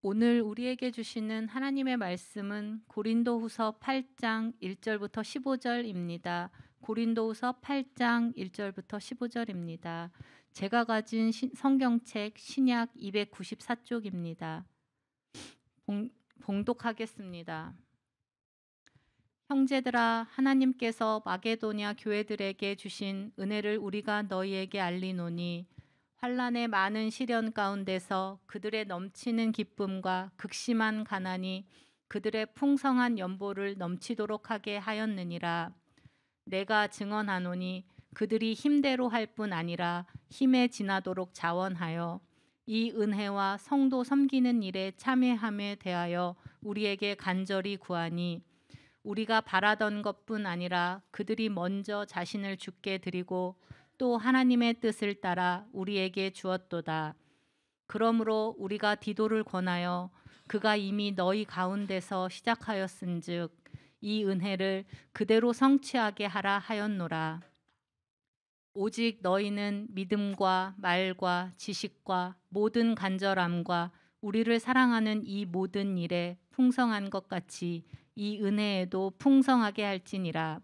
오늘 우리에게 주시는 하나님의 말씀은 고린도후서 8장 1절부터 15절입니다. 고린도후서 8장 1절부터 15절입니다. 제가 가진 성경책 신약 294쪽입니다. 봉독하겠습니다. 형제들아, 하나님께서 마게도냐 교회들에게 주신 은혜를 우리가 너희에게 알리노니 환난의 많은 시련 가운데서 그들의 넘치는 기쁨과 극심한 가난이 그들의 풍성한 연보를 넘치도록 하게 하였느니라. 내가 증언하노니 그들이 힘대로 할 뿐 아니라 힘에 지나도록 자원하여 이 은혜와 성도 섬기는 일에 참여함에 대하여 우리에게 간절히 구하니, 우리가 바라던 것뿐 아니라 그들이 먼저 자신을 주께 드리고 또 하나님의 뜻을 따라 우리에게 주었도다. 그러므로 우리가 디도를 권하여 그가 이미 너희 가운데서 시작하였은즉 이 은혜를 그대로 성취하게 하라 하였노라. 오직 너희는 믿음과 말과 지식과 모든 간절함과 우리를 사랑하는 이 모든 일에 풍성한 것 같이 이 은혜에도 풍성하게 할지니라.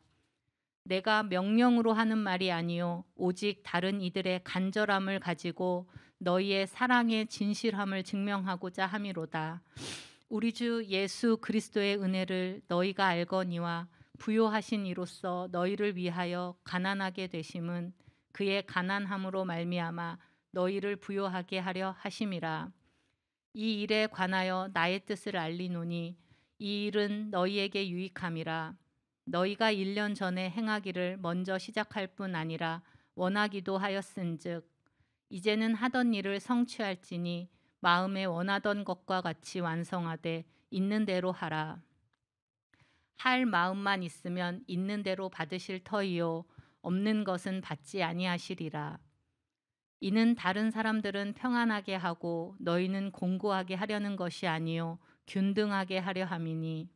내가 명령으로 하는 말이 아니요 오직 다른 이들의 간절함을 가지고 너희의 사랑의 진실함을 증명하고자 함이로다. 우리 주 예수 그리스도의 은혜를 너희가 알거니와 부요하신 이로써 너희를 위하여 가난하게 되심은 그의 가난함으로 말미암아 너희를 부요하게 하려 하심이라. 이 일에 관하여 나의 뜻을 알리노니 이 일은 너희에게 유익함이라. 너희가 1년 전에 행하기를 먼저 시작할 뿐 아니라 원하기도 하였은즉 이제는 하던 일을 성취할지니 마음에 원하던 것과 같이 완성하되 있는 대로 하라. 할 마음만 있으면 있는 대로 받으실 터이요 없는 것은 받지 아니하시리라. 이는 다른 사람들은 평안하게 하고 너희는 공고하게 하려는 것이 아니요 균등하게 하려 함이니,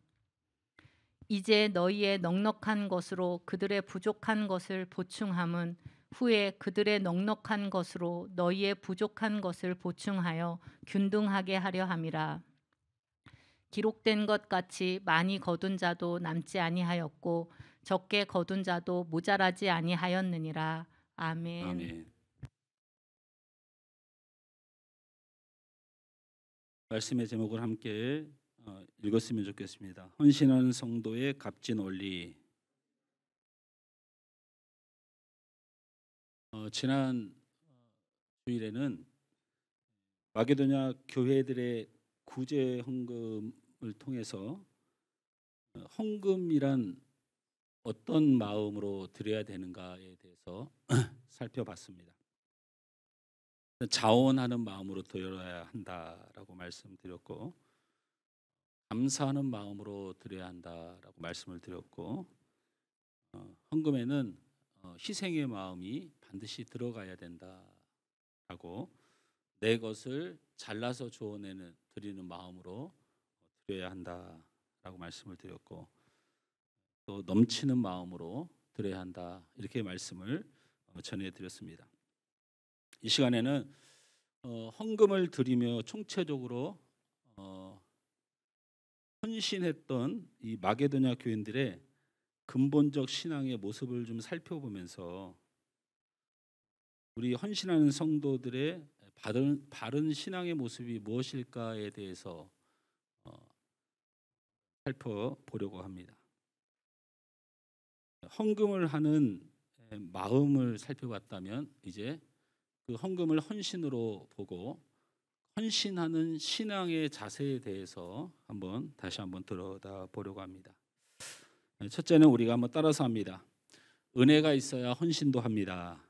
이제 너희의 넉넉한 것으로 그들의 부족한 것을 보충함은 후에 그들의 넉넉한 것으로 너희의 부족한 것을 보충하여 균등하게 하려 함이라. 기록된 것 같이 많이 거둔 자도 남지 아니하였고 적게 거둔 자도 모자라지 아니하였느니라. 아멘. 아멘. 말씀의 제목을 함께 읽었으면 좋겠습니다. 헌신하는 성도의 값진 원리. 지난 주일에는 마게도냐 교회들의 구제 헌금을 통해서 헌금이란 어떤 마음으로 드려야 되는가에 대해서 살펴봤습니다. 자원하는 마음으로 드려야 한다라고 말씀드렸고, 감사하는 마음으로 드려야 한다라고 말씀을 드렸고, 헌금에는 희생의 마음이 반드시 들어가야 된다라고, 내 것을 잘라서 주어내는 드리는 마음으로 드려야 한다라고 말씀을 드렸고, 또 넘치는 마음으로 드려야 한다, 이렇게 말씀을 전해드렸습니다. 이 시간에는 헌금을 드리며 총체적으로 헌신했던 이 마게도냐 교인들의 근본적 신앙의 모습을 좀 살펴보면서 우리 헌신하는 성도들의 바른 신앙의 모습이 무엇일까에 대해서 살펴보려고 합니다. 헌금을 하는 마음을 살펴봤다면 이제 그 헌금을 헌신으로 보고 헌신하는 신앙의 자세에 대해서 다시 한번 들여다보려고 합니다. 첫째는 우리가 한번 따라서 합니다. 은혜가 있어야 헌신도 합니다.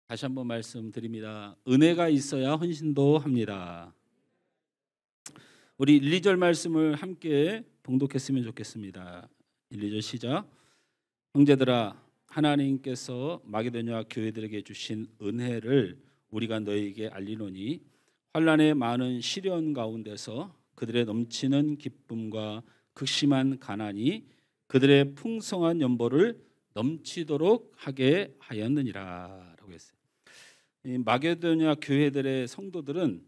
다시 한번 말씀드립니다. 은혜가 있어야 헌신도 합니다. 우리 1, 2절 말씀을 함께 봉독했으면 좋겠습니다. 1, 2절 시작. 형제들아, 하나님께서 마게도냐 교회들에게 주신 은혜를 우리가 너희에게 알리노니 환난의 많은 시련 가운데서 그들의 넘치는 기쁨과 극심한 가난이 그들의 풍성한 연보를 넘치도록 하게 하였느니라 라고 했어요. 이 마게도냐 교회들의 성도들은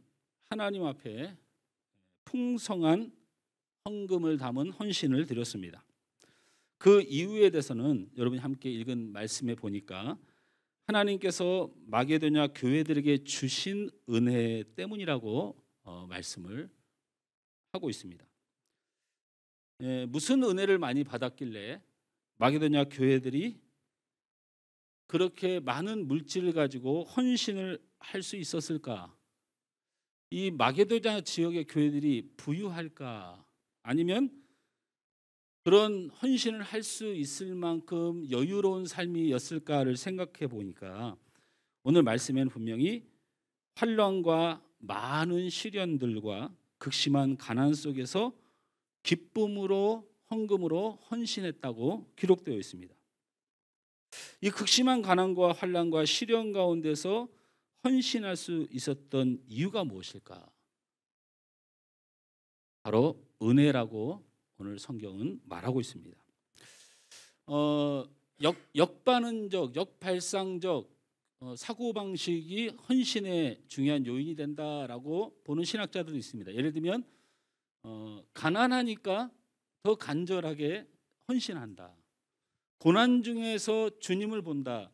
하나님 앞에 풍성한 헌금을 담은 헌신을 드렸습니다. 그 이유에 대해서는 여러분이 함께 읽은 말씀에 보니까 하나님께서 마게도냐 교회들에게 주신 은혜 때문이라고 말씀을 하고 있습니다. 무슨 은혜를 많이 받았길래 마게도냐 교회들이 그렇게 많은 물질을 가지고 헌신을 할 수 있었을까? 이 마게도냐 지역의 교회들이 부유할까? 아니면 그런 헌신을 할 수 있을 만큼 여유로운 삶이었을까를 생각해 보니까 오늘 말씀에는 분명히 환난과 많은 시련들과 극심한 가난 속에서 기쁨으로 헌금으로 헌신했다고 기록되어 있습니다. 이 극심한 가난과 환난과 시련 가운데서 헌신할 수 있었던 이유가 무엇일까? 바로 은혜라고 오늘 성경은 말하고 있습니다. 역반응적, 역발상적 사고방식이 헌신의 중요한 요인이 된다라고 보는 신학자들도 있습니다. 예를 들면 가난하니까 더 간절하게 헌신한다. 고난 중에서 주님을 본다.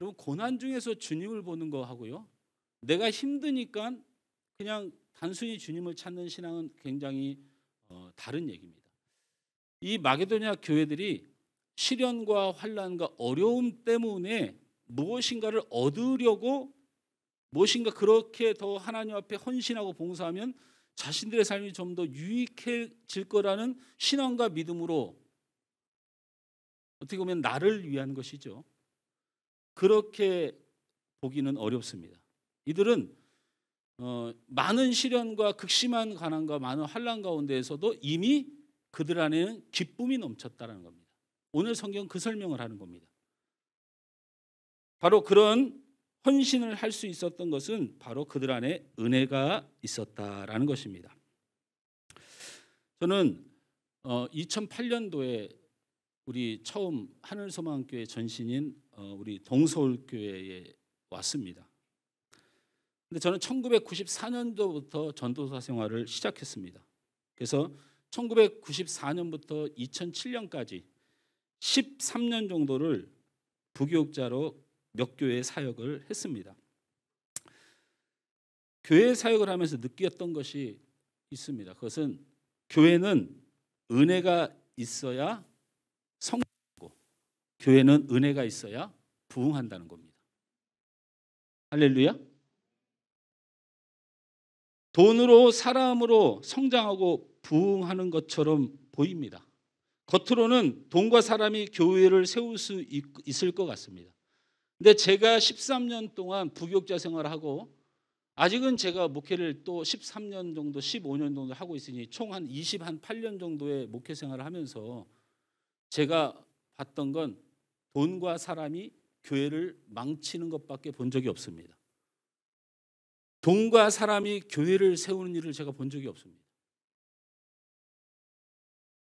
여러분, 고난 중에서 주님을 보는 거 하고요, 내가 힘드니까 그냥 단순히 주님을 찾는 신앙은 굉장히 다른 얘기입니다. 이 마게도냐 교회들이 시련과 환난과 어려움 때문에 무엇인가를 얻으려고 무엇인가 그렇게 더 하나님 앞에 헌신하고 봉사하면 자신들의 삶이 좀 더 유익해질 거라는 신앙과 믿음으로 어떻게 보면 나를 위한 것이죠. 그렇게 보기는 어렵습니다. 이들은 많은 시련과 극심한 가난과 많은 환난 가운데에서도 이미 그들 안에는 기쁨이 넘쳤다는 겁니다. 오늘 성경은 그 설명을 하는 겁니다. 바로 그런 헌신을 할 수 있었던 것은 바로 그들 안에 은혜가 있었다라는 것입니다. 저는 2008년도에 우리 처음 하늘소망교회 전신인 우리 동서울교회에 왔습니다. 근데 저는 1994년도부터 전도사 생활을 시작했습니다. 그래서 1994년부터 2007년까지 13년 정도를 부교육자로 몇 교회 사역을 했습니다. 교회 사역을 하면서 느꼈던 것이 있습니다. 그것은 교회는 은혜가 있어야 성공하고 교회는 은혜가 있어야 부흥한다는 겁니다. 할렐루야. 돈으로 사람으로 성장하고 부흥하는 것처럼 보입니다. 겉으로는 돈과 사람이 교회를 세울 수 있을 것 같습니다. 근데 제가 13년 동안 부교육자 생활을 하고 아직은 제가 목회를 또 13년 정도 15년 정도 하고 있으니 총 한 28년 정도의 목회 생활을 하면서 제가 봤던 건 돈과 사람이 교회를 망치는 것밖에 본 적이 없습니다. 돈과 사람이 교회를 세우는 일을 제가 본 적이 없습니다.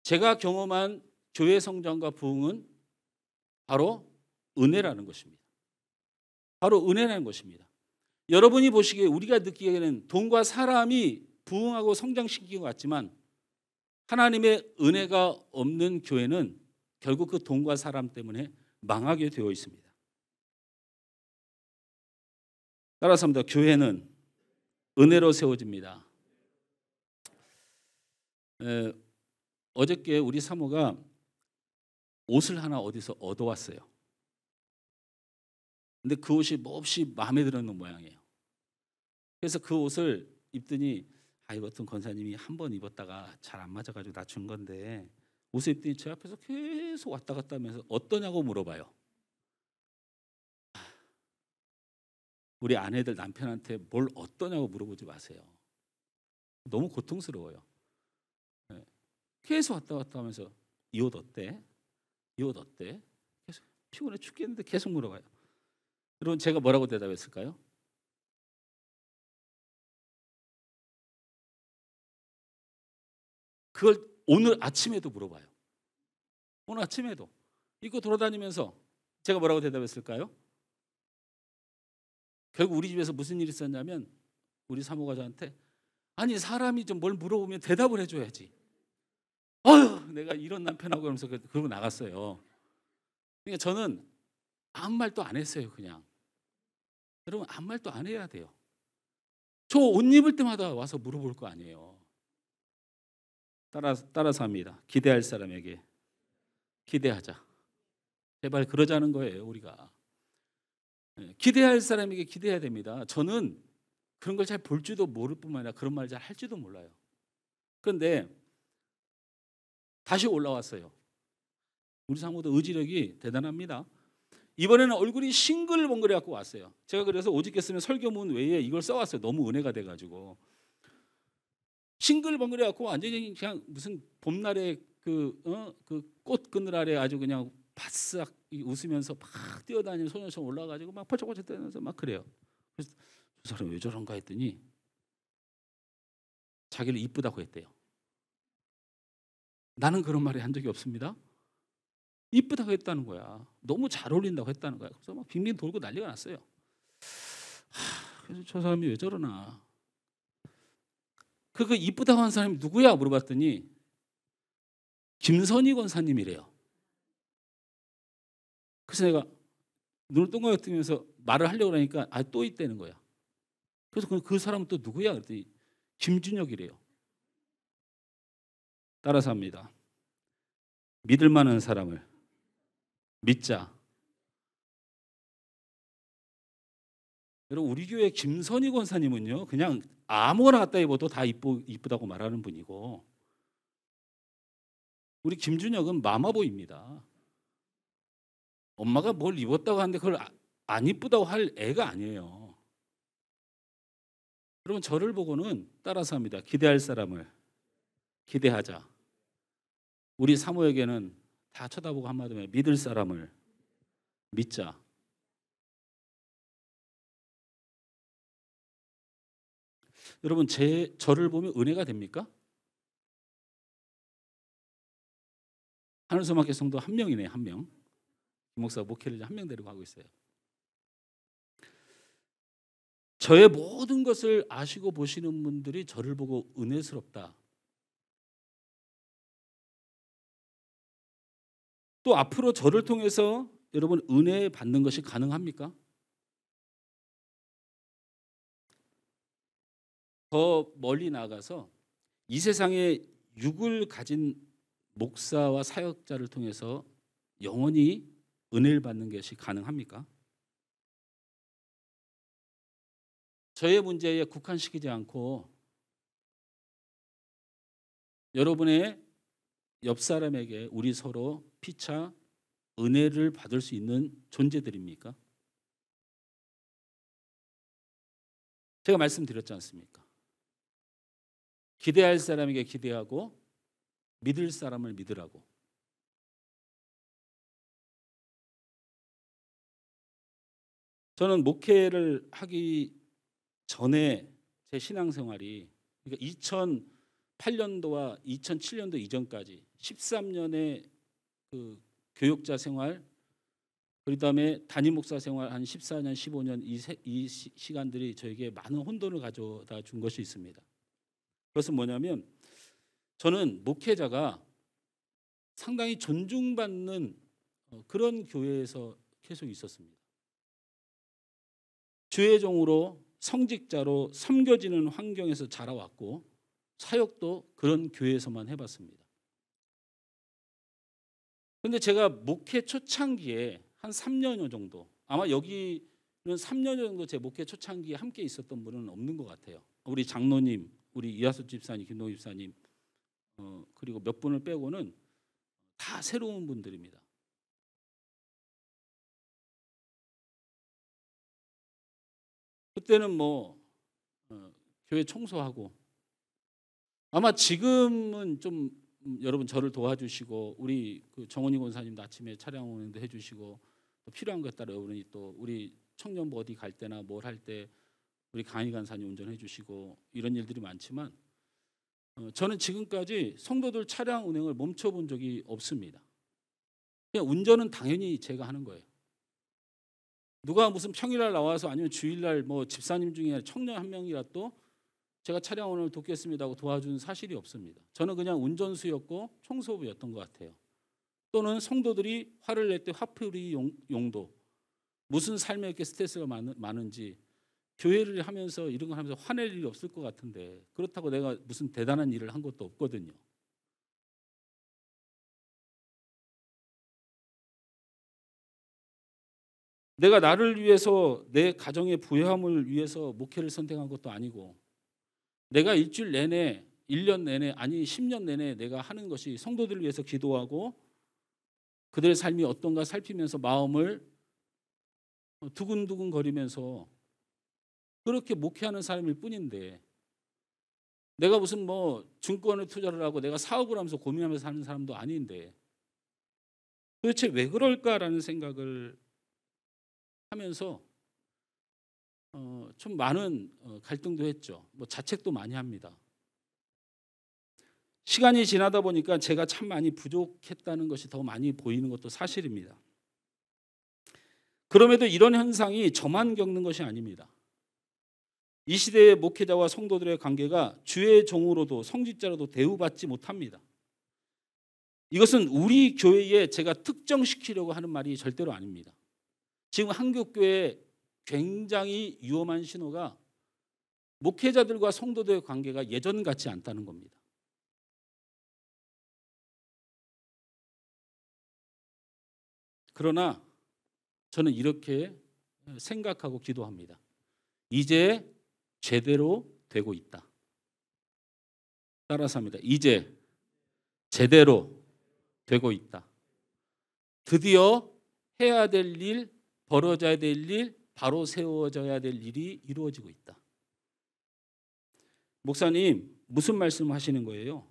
제가 경험한 교회 성장과 부흥은 바로 은혜라는 것입니다. 바로 은혜라는 것입니다. 여러분이 보시기에 우리가 느끼기에는 돈과 사람이 부흥하고 성장시키는 것 같지만 하나님의 은혜가 없는 교회는 결국 그 돈과 사람 때문에 망하게 되어 있습니다. 따라서 합니다. 교회는 은혜로 세워집니다. 어저께 우리 사모가 옷을 하나 어디서 얻어왔어요. 근데 그 옷이 몹시 마음에 들었는 모양이에요. 그래서 그 옷을 입더니 이거 어떤 권사님이 한 번 입었다가 잘 안 맞아가지고 나 준 건데 옷을 입더니 제 앞에서 계속 왔다 갔다 하면서 어떠냐고 물어봐요. 우리 아내들 남편한테 뭘 어떠냐고 물어보지 마세요. 너무 고통스러워요. 계속 왔다 갔다 하면서 이 옷 어때? 이 옷 어때? 계속 피곤해 죽겠는데 계속 물어봐요. 여러분 제가 뭐라고 대답했을까요? 그걸 오늘 아침에도 물어봐요. 오늘 아침에도 입고 돌아다니면서 제가 뭐라고 대답했을까요? 결국 우리 집에서 무슨 일이 있었냐면 우리 사모가 저한테 아니 사람이 좀 뭘 물어보면 대답을 해줘야지. 어휴 내가 이런 남편하고 그러면서 그러고 나갔어요. 그러니까 저는 아무 말도 안 했어요. 그냥. 여러분 아무 말도 안 해야 돼요. 저 옷 입을 때마다 와서 물어볼 거 아니에요. 따라서 합니다. 기대할 사람에게 기대하자. 제발 그러자는 거예요. 우리가. 기대할 사람에게 기대해야 됩니다. 저는 그런 걸 잘 볼 줄도 모를 뿐만 아니라 그런 말 잘 할지도 몰라요. 그런데 다시 올라왔어요. 우리 사모도 의지력이 대단합니다. 이번에는 얼굴이 싱글벙글해 갖고 왔어요. 제가 그래서 오직했으면 설교문 외에 이걸 써왔어요. 너무 은혜가 돼가지고 싱글벙글해 갖고 완전히 그냥 무슨 봄날에 그 꽃 그늘 아래 아주 그냥 바싹 웃으면서 막 뛰어다니는 소녀처럼 올라가지고 막 펄쩍펄쩍 뛰면서 막 그래요. 그래서 저 사람 왜 저런가 했더니 자기를 이쁘다고 했대요. 나는 그런 말을 한 적이 없습니다. 이쁘다고 했다는 거야. 너무 잘 어울린다고 했다는 거야. 그래서 막 빙빙 돌고 난리가 났어요. 그래서 저 사람이 왜 저러나. 그 이쁘다고 한 사람이 누구야 물어봤더니 김선희 권사님이래요. 그래서 내가 눈을 동그랗게 뜨면서 말을 하려고 하니까 또 있다는 거야. 그래서 그 사람은 또 누구야 그랬더니 김준혁이래요. 따라서 합니다. 믿을 만한 사람을 믿자. 여러분 우리 교회 김선희 권사님은요 그냥 아무거나 갖다 입어도 다 이쁘다고 말하는 분이고 우리 김준혁은 마마보이입니다. 엄마가 뭘 입었다고 하는데 그걸 안 이쁘다고 할 애가 아니에요. 여러분 저를 보고는 따라서 합니다. 기대할 사람을 기대하자. 우리 사모에게는 다 쳐다보고 한마디로 믿을 사람을 믿자. 여러분 저를 보면 은혜가 됩니까? 하늘소망교 성도 한 명이네. 한 명. 김 목사 목회를 한 명 데리고 하고 있어요. 저의 모든 것을 아시고 보시는 분들이 저를 보고 은혜스럽다. 또 앞으로 저를 통해서 여러분 은혜 받는 것이 가능합니까? 더 멀리 나가서 이 세상에 육을 가진 목사와 사역자를 통해서 영원히 은혜를 받는 것이 가능합니까? 저의 문제에 국한시키지 않고 여러분의 옆 사람에게 우리 서로 피차 은혜를 받을 수 있는 존재들입니까? 제가 말씀드렸지 않습니까? 기대할 사람에게 기대하고 믿을 사람을 믿으라고. 저는 목회를 하기 전에 제 신앙생활이 그러니까 2008년도와 2007년도 이전까지 13년의 그 교육자 생활 그다음에 담임 목사 생활 한 14년, 15년 이 시간들이 저에게 많은 혼돈을 가져다 준 것이 있습니다. 그것은 뭐냐면 저는 목회자가 상당히 존중받는 그런 교회에서 계속 있었습니다. 주의 종으로 성직자로 섬겨지는 환경에서 자라왔고 사역도 그런 교회에서만 해봤습니다. 그런데 제가 목회 초창기에 한 3년 정도 아마 여기는 3년 정도 제 목회 초창기에 함께 있었던 분은 없는 것 같아요. 우리 장로님, 우리 이하수 집사님, 김동희 집사님 그리고 몇 분을 빼고는 다 새로운 분들입니다. 그때는 뭐 교회 청소하고 아마 지금은 좀 여러분 저를 도와주시고 우리 그 정원희 권사님도 아침에 차량 오는데 해주시고 또 필요한 것 따라 여러분이 또 우리 청년부 어디 갈 때나 뭘 할 때 우리 강희 간사님 운전해 주시고 이런 일들이 많지만 저는 지금까지 성도들 차량 운행을 멈춰본 적이 없습니다. 그냥 운전은 당연히 제가 하는 거예요. 누가 무슨 평일날 나와서 아니면 주일날 뭐 집사님 중에 청년 한 명이라도 제가 차량원을 돕겠습니다 하고 도와준 사실이 없습니다. 저는 그냥 운전수였고 청소부였던 것 같아요. 또는 성도들이 화를 낼 때 화풀이 용도, 무슨 삶에 이렇게 스트레스가 많은지 교회를 하면서 이런 걸 하면서 화낼 일이 없을 것 같은데, 그렇다고 내가 무슨 대단한 일을 한 것도 없거든요. 내가 나를 위해서, 내 가정의 부유함을 위해서 목회를 선택한 것도 아니고, 내가 일주일 내내, 1년 내내, 아니 10년 내내 내가 하는 것이 성도들을 위해서 기도하고 그들의 삶이 어떤가 살피면서 마음을 두근두근 거리면서 그렇게 목회하는 사람일 뿐인데, 내가 무슨 뭐 증권에 투자를 하고 내가 사업을 하면서 고민하면서 사는 사람도 아닌데 도대체 왜 그럴까라는 생각을 하면서 좀 많은 갈등도 했죠. 뭐 자책도 많이 합니다. 시간이 지나다 보니까 제가 참 많이 부족했다는 것이 더 많이 보이는 것도 사실입니다. 그럼에도 이런 현상이 저만 겪는 것이 아닙니다. 이 시대의 목회자와 성도들의 관계가 주의 종으로도 성직자로도 대우받지 못합니다. 이것은 우리 교회에 제가 특정시키려고 하는 말이 절대로 아닙니다. 지금 한국교회에 굉장히 위험한 신호가 목회자들과 성도들의 관계가 예전 같지 않다는 겁니다. 그러나 저는 이렇게 생각하고 기도합니다. 이제 제대로 되고 있다. 따라서 합니다. 이제 제대로 되고 있다. 드디어 해야 될 일, 벌어져야 될 일, 바로 세워져야 될 일이 이루어지고 있다. 목사님, 무슨 말씀 하시는 거예요?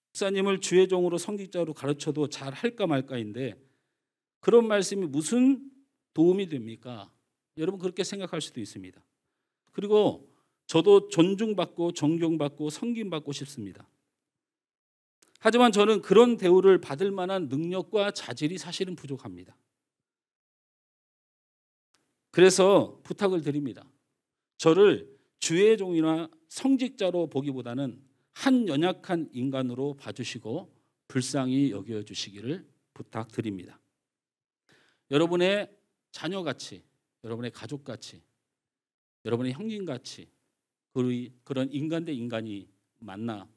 목사님을 주의 종으로 성직자로 가르쳐도 잘 할까 말까인데 그런 말씀이 무슨 도움이 됩니까? 여러분 그렇게 생각할 수도 있습니다. 그리고 저도 존중받고 존경받고 섬김받고 싶습니다. 하지만 저는 그런 대우를 받을 만한 능력과 자질이 사실은 부족합니다. 그래서 부탁을 드립니다. 저를 주의 종이나 성직자로 보기보다는 한 연약한 인간으로 봐주시고 불쌍히 여겨주시기를 부탁드립니다. 여러분의 자녀같이, 여러분의 가족같이, 여러분의 형님같이 그런 인간 대 인간이 만나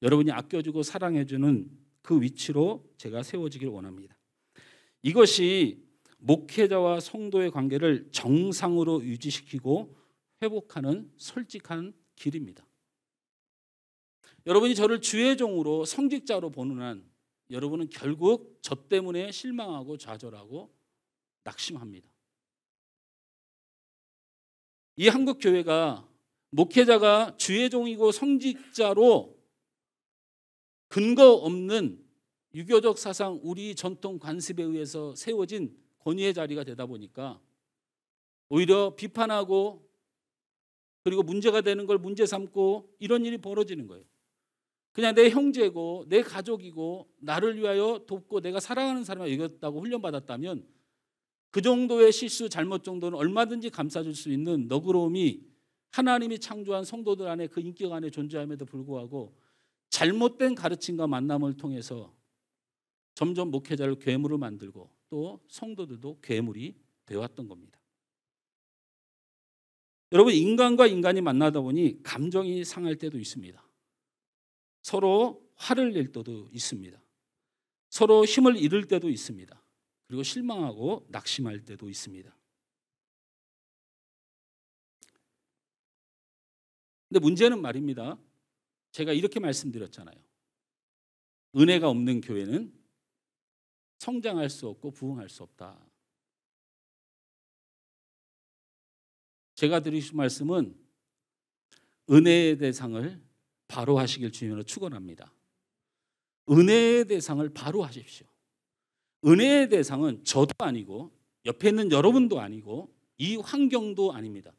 여러분이 아껴주고 사랑해주는 그 위치로 제가 세워지길 원합니다. 이것이 목회자와 성도의 관계를 정상으로 유지시키고 회복하는 솔직한 길입니다. 여러분이 저를 주의 종으로 성직자로 보는 한 여러분은 결국 저 때문에 실망하고 좌절하고 낙심합니다. 이 한국 교회가 목회자가 주의 종이고 성직자로 근거 없는 유교적 사상, 우리 전통 관습에 의해서 세워진 권위의 자리가 되다 보니까 오히려 비판하고 그리고 문제가 되는 걸 문제 삼고 이런 일이 벌어지는 거예요. 그냥 내 형제고 내 가족이고 나를 위하여 돕고 내가 사랑하는 사람을 이겼다고 훈련받았다면 그 정도의 실수, 잘못 정도는 얼마든지 감싸줄 수 있는 너그러움이 하나님이 창조한 성도들 안에 그 인격 안에 존재함에도 불구하고 잘못된 가르침과 만남을 통해서 점점 목회자를 괴물을 만들고 또 성도들도 괴물이 되어왔던 겁니다. 여러분, 인간과 인간이 만나다 보니 감정이 상할 때도 있습니다. 서로 화를 낼 때도 있습니다. 서로 힘을 잃을 때도 있습니다. 그리고 실망하고 낙심할 때도 있습니다. 근데 문제는 말입니다. 제가 이렇게 말씀드렸잖아요. 은혜가 없는 교회는 성장할 수 없고 부흥할 수 없다. 제가 드리신 말씀은 은혜의 대상을 바로 하시길 주님으로 축원합니다. 은혜의 대상을 바로 하십시오. 은혜의 대상은 저도 아니고 옆에 있는 여러분도 아니고 이 환경도 아닙니다.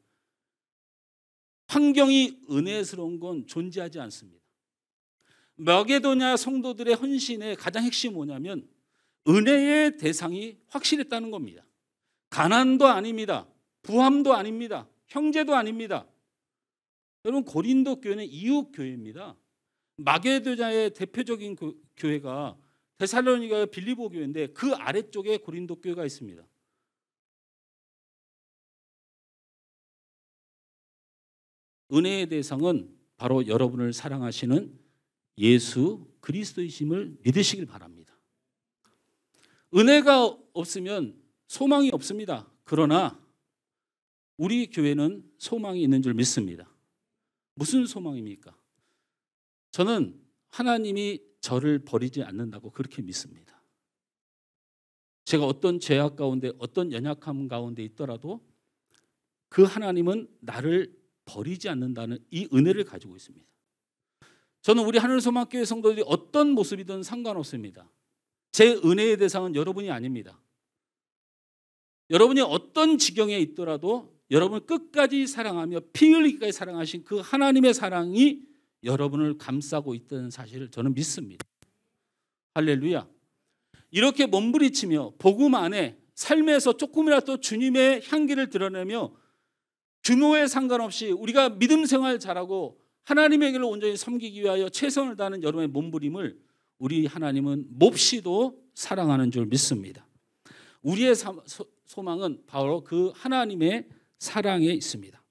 환경이 은혜스러운 건 존재하지 않습니다. 마게도냐 성도들의 헌신의 가장 핵심이 뭐냐면 은혜의 대상이 확실했다는 겁니다. 가난도 아닙니다. 부함도 아닙니다. 형제도 아닙니다. 여러분 고린도 교회는 이웃 교회입니다. 마게도냐의 대표적인 교회가 데살로니가 빌립보 교회인데 그 아래쪽에 고린도 교회가 있습니다. 은혜의 대상은 바로 여러분을 사랑하시는 예수 그리스도이심을 믿으시길 바랍니다. 은혜가 없으면 소망이 없습니다. 그러나 우리 교회는 소망이 있는 줄 믿습니다. 무슨 소망입니까? 저는 하나님이 저를 버리지 않는다고 그렇게 믿습니다. 제가 어떤 죄악 가운데 어떤 연약함 가운데 있더라도 그 하나님은 나를 버리지 않는다는 이 은혜를 가지고 있습니다. 저는 우리 하늘소망교회 성도들이 어떤 모습이든 상관없습니다. 제 은혜의 대상은 여러분이 아닙니다. 여러분이 어떤 지경에 있더라도 여러분을 끝까지 사랑하며 피 흘리기까지 사랑하신 그 하나님의 사랑이 여러분을 감싸고 있다는 사실을 저는 믿습니다. 할렐루야. 이렇게 몸부리치며 복음 안에 삶에서 조금이라도 주님의 향기를 드러내며 규모에 상관없이 우리가 믿음 생활 잘하고 하나님의 길을 온전히 섬기기 위하여 최선을 다하는 여러분의 몸부림을 우리 하나님은 몹시도 사랑하는 줄 믿습니다. 우리의 소망은 바로 그 하나님의 사랑에 있습니다.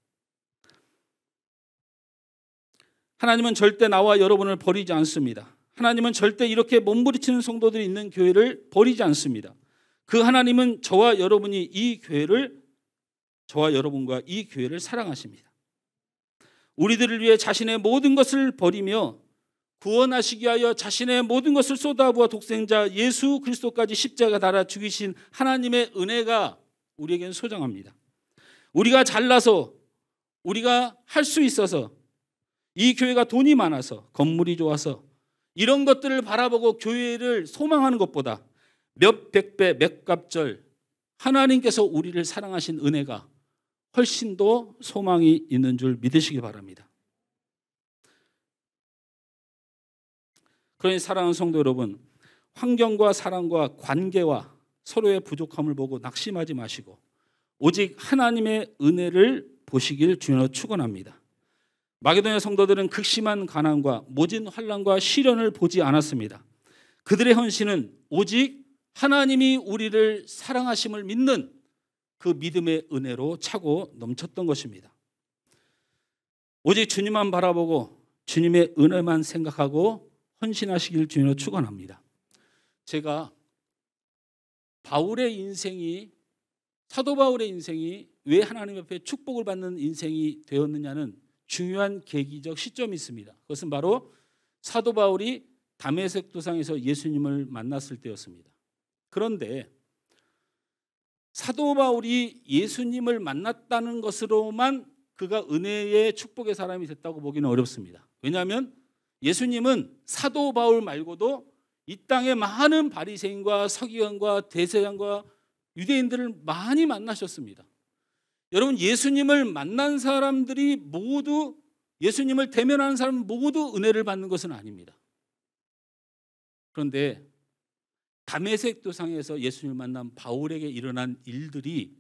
하나님은 절대 나와 여러분을 버리지 않습니다. 하나님은 절대 이렇게 몸부리치는 성도들이 있는 교회를 버리지 않습니다. 그 하나님은 저와 여러분과 이 교회를 사랑하십니다. 우리들을 위해 자신의 모든 것을 버리며 구원하시기 위하여 자신의 모든 것을 쏟아부어 독생자 예수 그리스도까지 십자가 달아 죽이신 하나님의 은혜가 우리에게는 소중합니다. 우리가 잘나서 우리가 할 수 있어서 이 교회가 돈이 많아서 건물이 좋아서 이런 것들을 바라보고 교회를 소망하는 것보다 몇 백배 몇 갑절 하나님께서 우리를 사랑하신 은혜가 훨씬 더 소망이 있는 줄 믿으시기 바랍니다. 그러니 사랑하는 성도 여러분, 환경과 사랑과 관계와 서로의 부족함을 보고 낙심하지 마시고 오직 하나님의 은혜를 보시길 주님으로 축원합니다. 마게도냐 성도들은 극심한 가난과 모진 환난과 시련을 보지 않았습니다. 그들의 헌신은 오직 하나님이 우리를 사랑하심을 믿는 그 믿음의 은혜로 차고 넘쳤던 것입니다. 오직 주님만 바라보고 주님의 은혜만 생각하고 헌신하시길 주님으로 축원합니다. 제가 사도 바울의 인생이 왜 하나님 앞에 축복을 받는 인생이 되었느냐는 중요한 계기적 시점이 있습니다. 그것은 바로 사도 바울이 다메섹 도상에서 예수님을 만났을 때였습니다. 그런데 사도 바울이 예수님을 만났다는 것으로만 그가 은혜의 축복의 사람이 됐다고 보기는 어렵습니다. 왜냐하면 예수님은 사도 바울 말고도 이 땅에 많은 바리새인과 서기관과 대제사장과 유대인들을 많이 만나셨습니다. 여러분, 예수님을 만난 사람들이 모두, 예수님을 대면하는 사람 모두 은혜를 받는 것은 아닙니다. 그런데 다메섹 도상에서 예수님을 만난 바울에게 일어난 일들이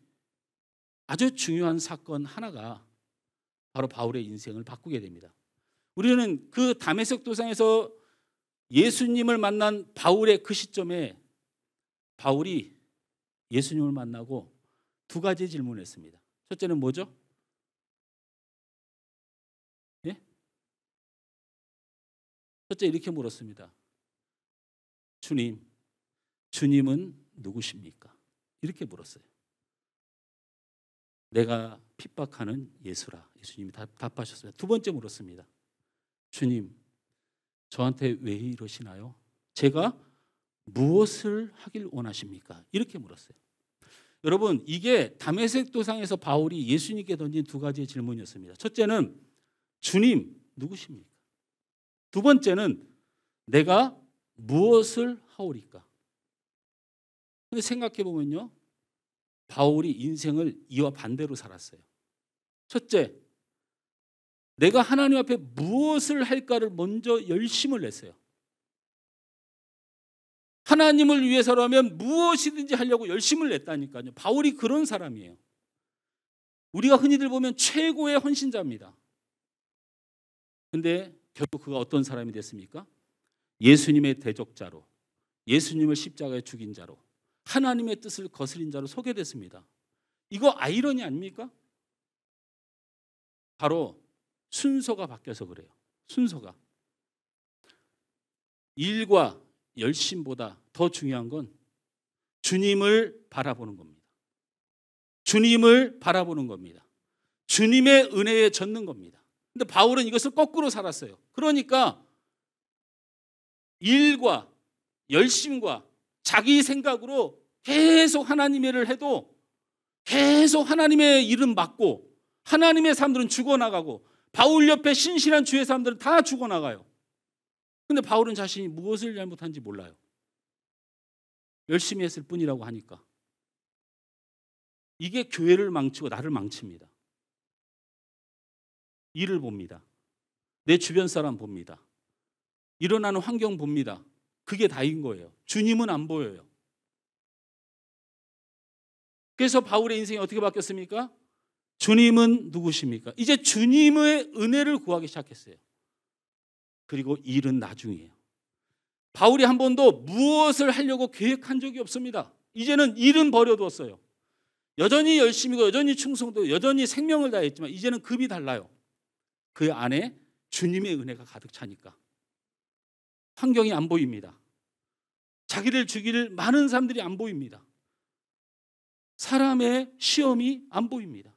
아주 중요한 사건 하나가 바로 바울의 인생을 바꾸게 됩니다. 우리는 그 다메섹 도상에서 예수님을 만난 바울의 그 시점에 바울이 예수님을 만나고 두 가지 질문을 했습니다. 첫째는 뭐죠? 예? 첫째 이렇게 물었습니다. 주님은 누구십니까? 이렇게 물었어요. 내가 핍박하는 예수라. 예수님이 답하셨어요. 두 번째 물었습니다. 주님, 저한테 왜 이러시나요? 제가 무엇을 하길 원하십니까? 이렇게 물었어요. 여러분, 이게 다메섹 도상에서 바울이 예수님께 던진 두 가지의 질문이었습니다. 첫째는 주님 누구십니까? 두 번째는 내가 무엇을 하오리까? 근데 생각해 보면요, 바울이 인생을 이와 반대로 살았어요. 첫째, 내가 하나님 앞에 무엇을 할까를 먼저 열심을 냈어요. 하나님을 위해서라면 무엇이든지 하려고 열심을 냈다니까요. 바울이 그런 사람이에요. 우리가 흔히들 보면 최고의 헌신자입니다. 근데 결국 그가 어떤 사람이 됐습니까? 예수님의 대적자로, 예수님을 십자가에 죽인 자로, 하나님의 뜻을 거스린 자로 소개됐습니다. 이거 아이러니 아닙니까? 바로 순서가 바뀌어서 그래요. 순서가. 일과 열심보다 더 중요한 건 주님을 바라보는 겁니다. 주님을 바라보는 겁니다. 주님의 은혜에 젖는 겁니다. 근데 바울은 이것을 거꾸로 살았어요. 그러니까 일과 열심과 자기 생각으로 계속 하나님의 일을 해도 계속 하나님의 일은 막고 하나님의 사람들은 죽어나가고 바울 옆에 신실한 주의 사람들은 다 죽어나가요. 근데 바울은 자신이 무엇을 잘못한지 몰라요. 열심히 했을 뿐이라고 하니까. 이게 교회를 망치고 나를 망칩니다. 일을 봅니다. 내 주변 사람 봅니다. 일어나는 환경 봅니다. 그게 다인 거예요. 주님은 안 보여요. 그래서 바울의 인생이 어떻게 바뀌었습니까? 주님은 누구십니까? 이제 주님의 은혜를 구하기 시작했어요. 그리고 일은 나중이에요. 바울이 한 번도 무엇을 하려고 계획한 적이 없습니다. 이제는 일은 버려두었어요. 여전히 열심히고 여전히 충성도 여전히 생명을 다했지만 이제는 급이 달라요. 그 안에 주님의 은혜가 가득 차니까. 환경이 안 보입니다. 자기를 죽일 많은 사람들이 안 보입니다. 사람의 시험이 안 보입니다.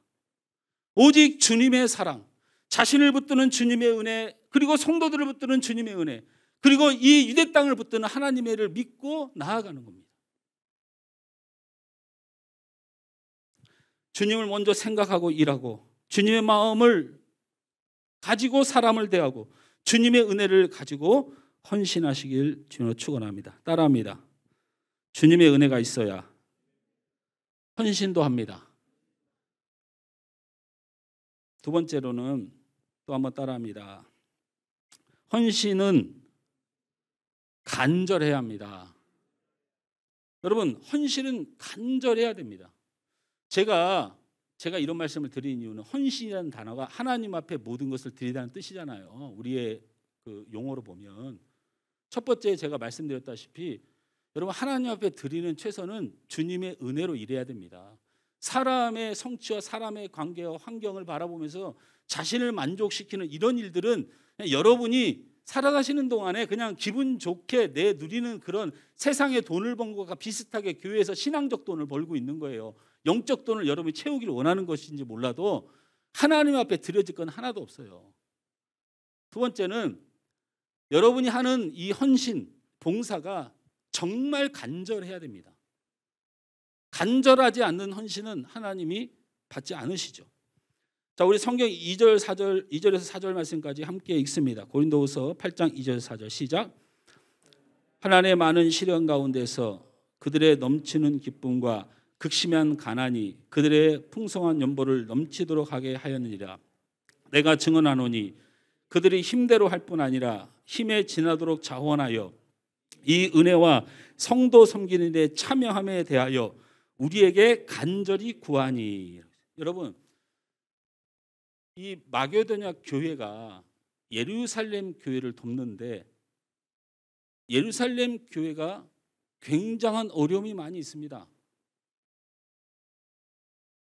오직 주님의 사랑, 자신을 붙드는 주님의 은혜, 그리고 성도들을 붙드는 주님의 은혜, 그리고 이 유대 땅을 붙드는 하나님의 일을 믿고 나아가는 겁니다. 주님을 먼저 생각하고 일하고 주님의 마음을 가지고 사람을 대하고 주님의 은혜를 가지고 헌신하시길 주님으로 축원합니다. 따라합니다. 주님의 은혜가 있어야 헌신도 합니다. 두 번째로는 또 한번 따라합니다. 헌신은 간절해야 합니다. 여러분, 헌신은 간절해야 됩니다. 제가 이런 말씀을 드리는 이유는 헌신이라는 단어가 하나님 앞에 모든 것을 드리다는 뜻이잖아요. 우리의 그 용어로 보면 첫 번째 제가 말씀드렸다시피 여러분 하나님 앞에 드리는 최선은 주님의 은혜로 일해야 됩니다. 사람의 성취와 사람의 관계와 환경을 바라보면서 자신을 만족시키는 이런 일들은 그냥 여러분이 살아가시는 동안에 그냥 기분 좋게 내 누리는 그런 세상의 돈을 번 것과 비슷하게 교회에서 신앙적 돈을 벌고 있는 거예요. 영적 돈을 여러분이 채우기를 원하는 것인지 몰라도 하나님 앞에 드려질 건 하나도 없어요. 두 번째는 여러분이 하는 이 헌신, 봉사가 정말 간절해야 됩니다. 간절하지 않는 헌신은 하나님이 받지 않으시죠. 자, 우리 성경 2절, 4절, 2절에서 4절 말씀까지 함께 읽습니다. 고린도후서 8장 2절, 4절 시작. 하나님의 많은 시련 가운데서 그들의 넘치는 기쁨과 극심한 가난이 그들의 풍성한 연보를 넘치도록 하게 하였느니라. 내가 증언하노니 그들이 힘대로 할 뿐 아니라 힘에 지나도록 자원하여 이 은혜와 성도 섬기는 데 참여함에 대하여 우리에게 간절히 구하니. 여러분, 이 마게도냐 교회가 예루살렘 교회를 돕는데 예루살렘 교회가 굉장한 어려움이 많이 있습니다.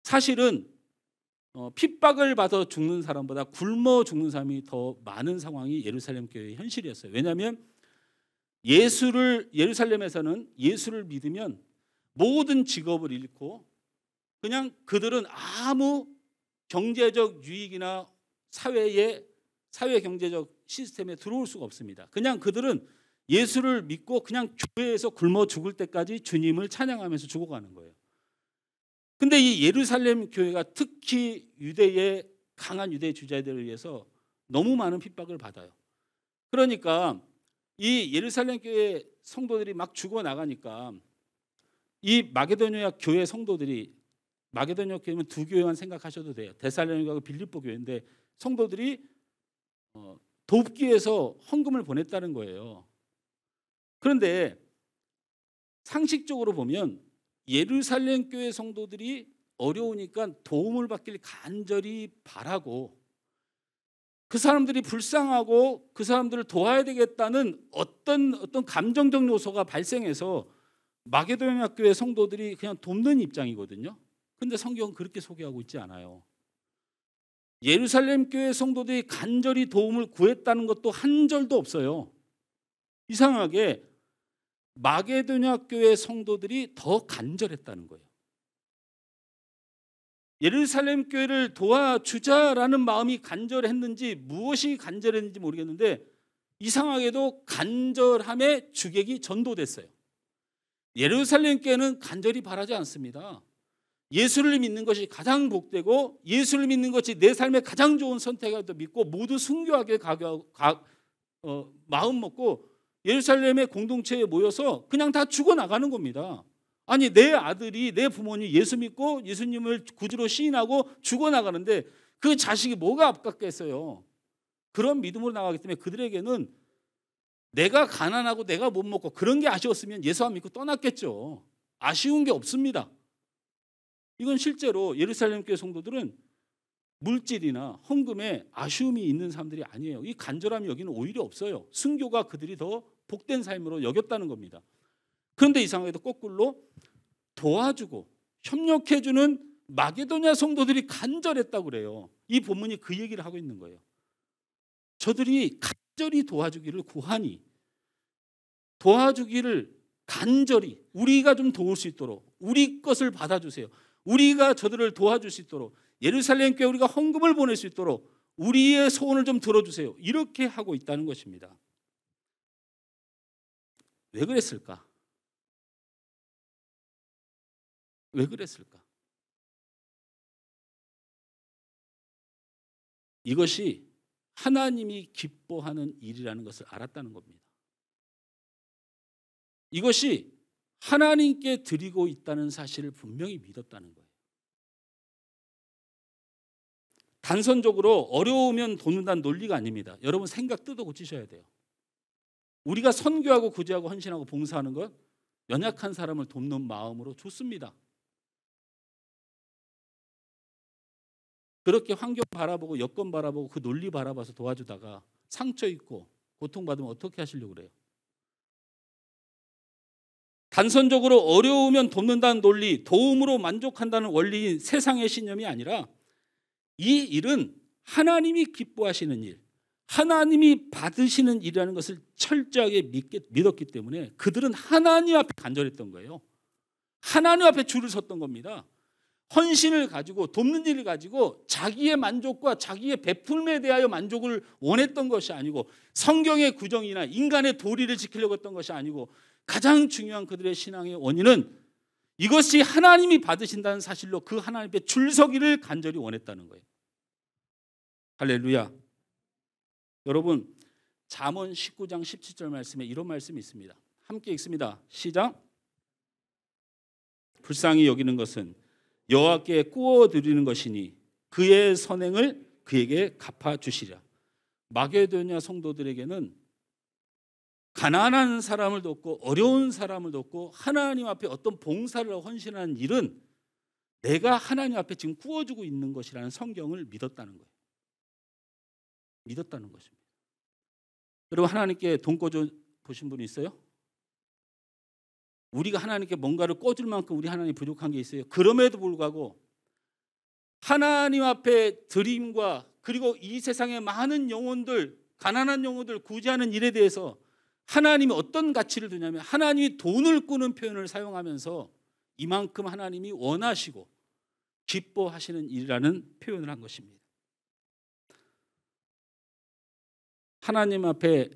사실은 핍박을 받아 죽는 사람보다 굶어 죽는 사람이 더 많은 상황이 예루살렘 교회의 현실이었어요. 왜냐하면 예루살렘에서는 예수를 믿으면 모든 직업을 잃고 그냥 그들은 아무 경제적 유익이나 사회 경제적 시스템에 들어올 수가 없습니다. 그냥 그들은 예수를 믿고 그냥 교회에서 굶어 죽을 때까지 주님을 찬양하면서 죽어가는 거예요. 근데 이 예루살렘 교회가 특히 유대의 강한 유대 주자들을 위해서 너무 많은 핍박을 받아요. 그러니까 이 예루살렘 교회 성도들이 막 죽어나가니까 이 마게도냐 교회 성도들이, 마게도냐 교회는 두 교회만 생각하셔도 돼요. 데살로니가하고 빌립보 교회인데 성도들이 돕기 위해서 헌금을 보냈다는 거예요. 그런데 상식적으로 보면 예루살렘 교회 성도들이 어려우니까 도움을 받길 간절히 바라고 그 사람들이 불쌍하고 그 사람들을 도와야 되겠다는 어떤 감정적 요소가 발생해서 마게도냐 교회 성도들이 그냥 돕는 입장이거든요. 근데 성경은 그렇게 소개하고 있지 않아요. 예루살렘 교회 성도들이 간절히 도움을 구했다는 것도 한 절도 없어요. 이상하게 마게도냐 교회 성도들이 더 간절했다는 거예요. 예루살렘 교회를 도와주자라는 마음이 간절했는지 무엇이 간절했는지 모르겠는데 이상하게도 간절함의 주객이 전도됐어요. 예루살렘 교회는 간절히 바라지 않습니다. 예수를 믿는 것이 가장 복되고 예수를 믿는 것이 내 삶의 가장 좋은 선택이라고 믿고 모두 순교하게 마음 먹고 예루살렘의 공동체에 모여서 그냥 다 죽어나가는 겁니다. 아니 내 아들이 내 부모님 예수 믿고 예수님을 구주로 시인하고 죽어나가는데 그 자식이 뭐가 아깝겠어요. 그런 믿음으로 나가기 때문에 그들에게는 내가 가난하고 내가 못 먹고 그런 게 아쉬웠으면 예수 안 믿고 떠났겠죠. 아쉬운 게 없습니다. 이건 실제로 예루살렘 교회 성도들은 물질이나 헌금에 아쉬움이 있는 사람들이 아니에요. 이 간절함이 여기는 오히려 없어요. 순교가 그들이 더 복된 삶으로 여겼다는 겁니다. 그런데 이상하게도 거꾸로 도와주고 협력해주는 마게도냐 성도들이 간절했다고 그래요. 이 본문이 그 얘기를 하고 있는 거예요. 저들이 간절히 도와주기를 구하니 도와주기를 간절히 우리가 좀 도울 수 있도록 우리 것을 받아주세요. 우리가 저들을 도와줄 수 있도록 예루살렘 교회 우리가 헌금을 보낼 수 있도록 우리의 소원을 좀 들어주세요. 이렇게 하고 있다는 것입니다. 왜 그랬을까? 왜 그랬을까? 이것이 하나님이 기뻐하는 일이라는 것을 알았다는 겁니다. 이것이 하나님께 드리고 있다는 사실을 분명히 믿었다는 거예요. 단선적으로 어려우면 돕는다는 논리가 아닙니다. 여러분 생각 뜯어 고치셔야 돼요. 우리가 선교하고 구제하고 헌신하고 봉사하는 것 연약한 사람을 돕는 마음으로 좋습니다. 그렇게 환경 바라보고 여건 바라보고 그 논리 바라봐서 도와주다가 상처 입고 고통받으면 어떻게 하시려고 그래요? 단선적으로 어려우면 돕는다는 논리, 도움으로 만족한다는 원리인 세상의 신념이 아니라 이 일은 하나님이 기뻐하시는 일, 하나님이 받으시는 일이라는 것을 철저하게 믿었기 때문에 그들은 하나님 앞에 간절했던 거예요. 하나님 앞에 줄을 섰던 겁니다. 헌신을 가지고 돕는 일을 가지고 자기의 만족과 자기의 베풀음에 대하여 만족을 원했던 것이 아니고 성경의 구정이나 인간의 도리를 지키려고 했던 것이 아니고 가장 중요한 그들의 신앙의 원인은 이것이 하나님이 받으신다는 사실로 그 하나님 앞에 줄 서기를 간절히 원했다는 거예요. 할렐루야. 여러분 잠언 19장 17절 말씀에 이런 말씀이 있습니다. 함께 읽습니다. 시작. 불쌍히 여기는 것은 여호와께 꾸어 드리는 것이니 그의 선행을 그에게 갚아 주시리라. 마게도냐 성도들에게는 가난한 사람을 돕고 어려운 사람을 돕고 하나님 앞에 어떤 봉사를 헌신하는 일은 내가 하나님 앞에 지금 꾸어주고 있는 것이라는 성경을 믿었다는 거예요. 믿었다는 것입니다. 여러분 하나님께 돈 꿔줘 보신 분이 있어요? 우리가 하나님께 뭔가를 꿔줄 만큼 우리 하나님 부족한 게 있어요. 그럼에도 불구하고 하나님 앞에 드림과 그리고 이 세상의 많은 영혼들, 가난한 영혼들 구제하는 일에 대해서 하나님이 어떤 가치를 두냐면 하나님이 돈을 꾸는 표현을 사용하면서 이만큼 하나님이 원하시고 기뻐하시는 일이라는 표현을 한 것입니다. 하나님 앞에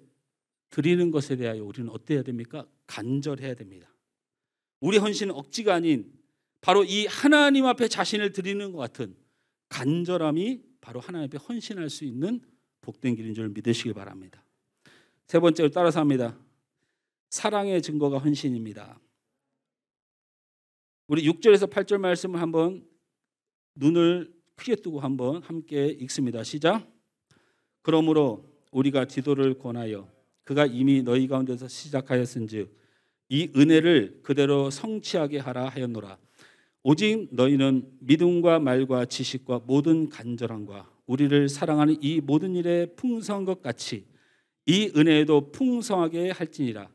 드리는 것에 대하여 우리는 어때야 됩니까? 간절해야 됩니다. 우리 헌신은 억지가 아닌 바로 이 하나님 앞에 자신을 드리는 것 같은 간절함이 바로 하나님 앞에 헌신할 수 있는 복된 길인 줄 믿으시길 바랍니다. 세 번째로 따라서 합니다. 사랑의 증거가 헌신입니다. 우리 6절에서 8절 말씀을 한번 눈을 크게 뜨고 한번 함께 읽습니다. 시작. 그러므로 우리가 디도를 권하여 그가 이미 너희 가운데서 시작하였은즉 이 은혜를 그대로 성취하게 하라 하였노라. 오직 너희는 믿음과 말과 지식과 모든 간절함과 우리를 사랑하는 이 모든 일에 풍성한 것 같이 이 은혜에도 풍성하게 할지니라.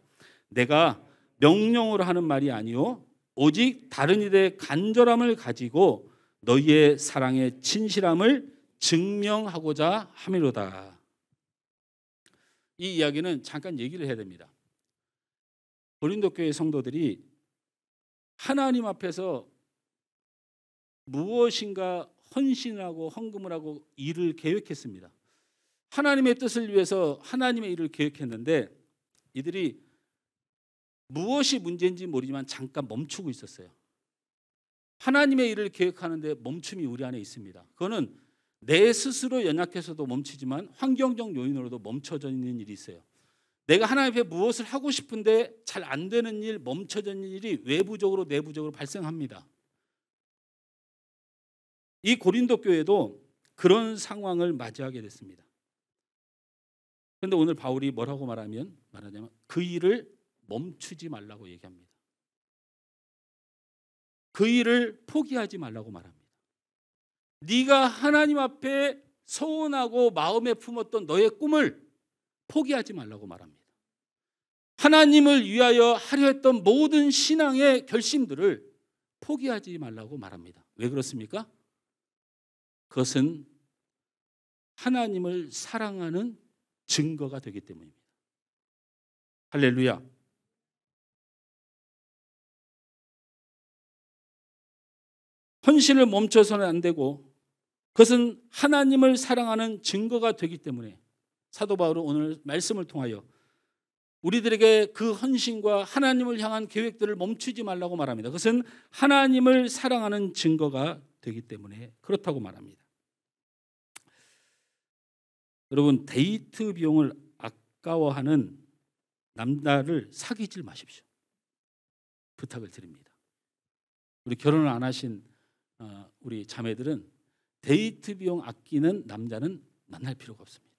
내가 명령으로 하는 말이 아니요 오직 다른 일에 간절함을 가지고 너희의 사랑의 진실함을 증명하고자 함이로다. 이 이야기는 잠깐 얘기를 해야 됩니다. 고린도 교회 성도들이 하나님 앞에서 무엇인가 헌신하고 헌금을 하고 일을 계획했습니다. 하나님의 뜻을 위해서 하나님의 일을 계획했는데 이들이 무엇이 문제인지 모르지만 잠깐 멈추고 있었어요. 하나님의 일을 계획하는데 멈춤이 우리 안에 있습니다. 그거는 내 스스로 연약해서도 멈추지만 환경적 요인으로도 멈춰져 있는 일이 있어요. 내가 하나님 앞에 무엇을 하고 싶은데 잘 안 되는 일, 멈춰져 있는 일이 외부적으로 내부적으로 발생합니다. 이 고린도 교회도 그런 상황을 맞이하게 됐습니다. 그런데 오늘 바울이 뭐라고 말하냐면 그 일을 멈추지 말라고 얘기합니다. 그 일을 포기하지 말라고 말합니다. 네가 하나님 앞에 소원하고 마음에 품었던 너의 꿈을 포기하지 말라고 말합니다. 하나님을 위하여 하려 했던 모든 신앙의 결심들을 포기하지 말라고 말합니다. 왜 그렇습니까? 그것은 하나님을 사랑하는 증거가 되기 때문입니다. 할렐루야. 헌신을 멈춰서는 안 되고 그것은 하나님을 사랑하는 증거가 되기 때문에 사도 바울은 오늘 말씀을 통하여 우리들에게 그 헌신과 하나님을 향한 계획들을 멈추지 말라고 말합니다. 그것은 하나님을 사랑하는 증거가 되기 때문에 그렇다고 말합니다. 여러분, 데이트 비용을 아까워하는 남자를 사귀지 마십시오. 부탁을 드립니다. 우리 결혼을 안 하신 우리 자매들은 데이트 비용 아끼는 남자는 만날 필요가 없습니다.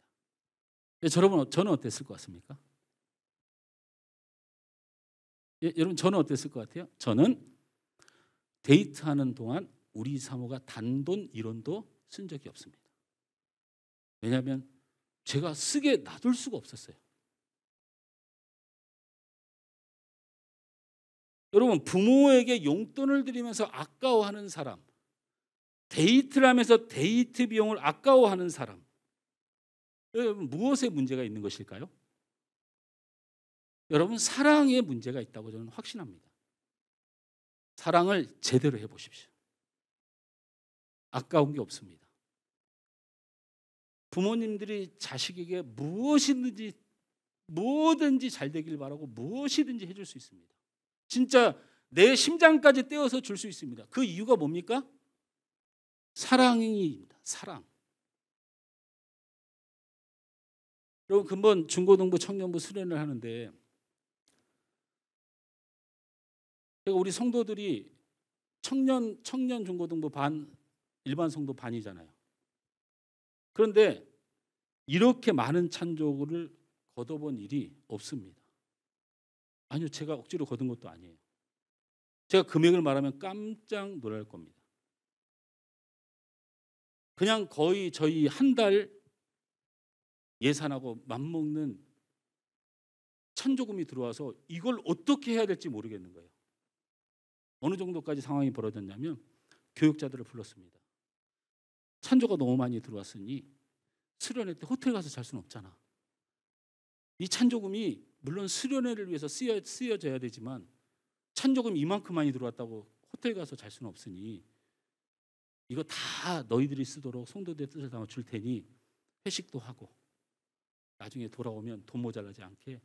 저는 어땠을 것 같습니까? 여러분, 저는 어땠을 것 같아요? 저는 데이트하는 동안 우리 사모가 단돈 1원도 쓴 적이 없습니다. 왜냐하면 제가 쓰게 놔둘 수가 없었어요. 여러분, 부모에게 용돈을 드리면서 아까워하는 사람, 데이트를 하면서 데이트 비용을 아까워하는 사람, 여러분, 무엇에 문제가 있는 것일까요? 여러분, 사랑에 문제가 있다고 저는 확신합니다. 사랑을 제대로 해보십시오. 아까운 게 없습니다. 부모님들이 자식에게 뭐든지 잘 되길 바라고 무엇이든지 해줄 수 있습니다. 진짜 내 심장까지 떼어서 줄 수 있습니다. 그 이유가 뭡니까? 사랑입니다. 사랑. 여러분, 근본 중고등부 청년부 수련을 하는데 우리 성도들이 청년 중고등부 반, 일반 성도 반이잖아요. 그런데 이렇게 많은 찬조를 거둬본 일이 없습니다. 아니요, 제가 억지로 거둔 것도 아니에요. 제가 금액을 말하면 깜짝 놀랄 겁니다. 그냥 거의 저희 한 달 예산하고 맞먹는 찬조금이 들어와서 이걸 어떻게 해야 될지 모르겠는 거예요. 어느 정도까지 상황이 벌어졌냐면 교육자들을 불렀습니다. 찬조가 너무 많이 들어왔으니 수련회 때 호텔 가서 잘 수는 없잖아. 이 찬조금이 물론 수련회를 위해서 쓰여져야 되지만 찬조금 이만큼 많이 들어왔다고 호텔 가서 잘 수는 없으니 이거 다 너희들이 쓰도록 성도들의 뜻을 담아 줄 테니 회식도 하고 나중에 돌아오면 돈 모자라지 않게